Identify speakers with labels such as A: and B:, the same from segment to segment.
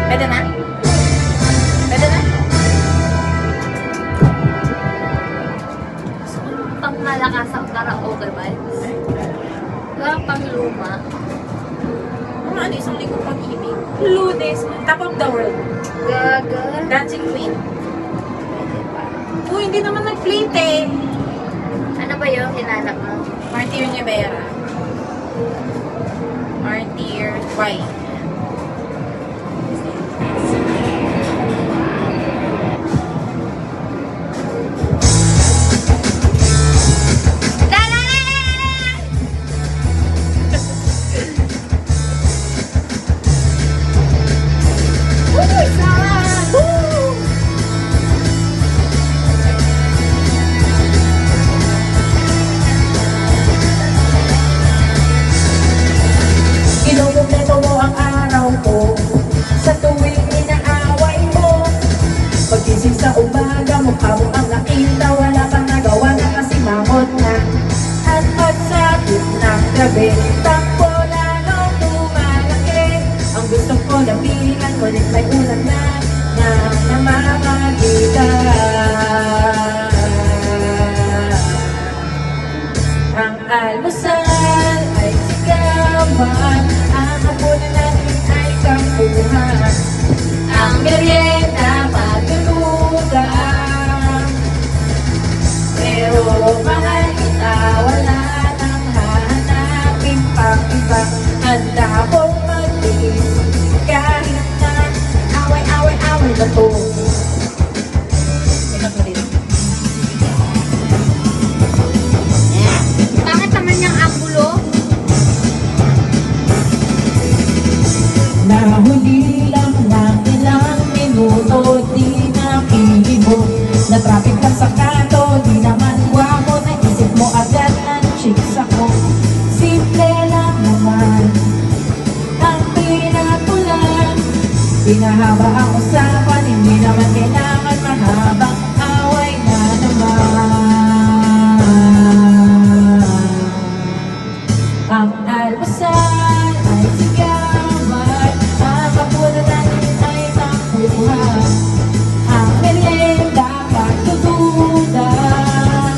A: Pwede na? Pwede na?
B: Pang malakasang karaoke vibes. Pang luma.
A: Ano, isang linggo pag-ibig. Lunes, Top of the World.
B: Gaga.
A: Dancing Queen. Uy, hindi naman nag-plate eh.
B: Ano ba yung hinanap mo?
A: Martyr Rivera. Martyr Y.
C: Kinukumpleto mo ang araw ko sa tuwing inaaway mo. Pagkising sa umaga, mukha mo ang nakita, wala pang nagawa na kasi mangot na. At pagsapit ng gabi, takbo lalong tumalaki. Ang gusto ko lapihan, ngunit may ulan na namamagitan. Ang almusal ay sigawan, ang hapunan natin ay kampuhan. Ang merienda matulugan, pero mahal kita, wala nang hahanapin pang iba. Handa akong magtiis kahit na away-away-away na to.
B: Bakit naman yung anggulo?
C: Nahuli lang ng ilang minuto, di nakihibok. Na traffic lang sa kanto, di naman guwapo. Naisip mo agad ang chicks ako. Simple lang naman ang pinatulan. Pinahaba ang usapan, hindi naman kailangan mahabang away na naman. Ang almusal ay sigawan, ang hapunan natin ay tampuhan. Ang merienda pagtutudan,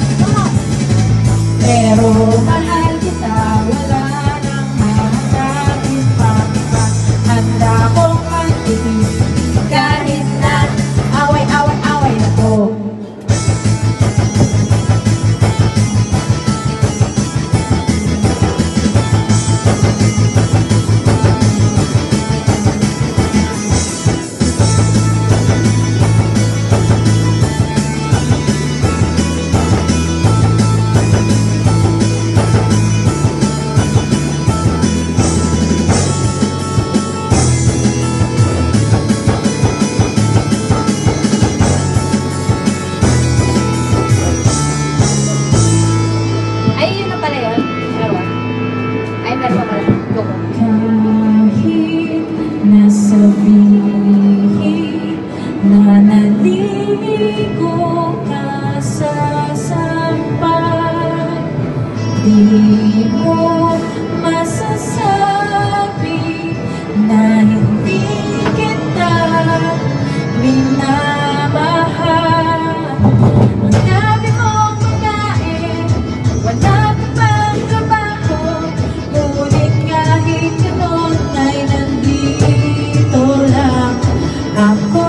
C: pero mahal kita, wala nang hahanapin pang iba. Handa akong magtiis kahit na away-away-away na to.
B: Ay, yun na pala yun. Ewan. Ay, meron pa pala. Go ko.
C: Kahit nasabihin na naligo ka sa sampal, di mo masasabi na hindi kita minamahal. Ang sabi mong pagkain, wala ka bang trabaho, ngunit kahit gano'n ay nandito lang ako.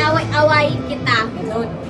B: away-awayin kita.
A: Ganun.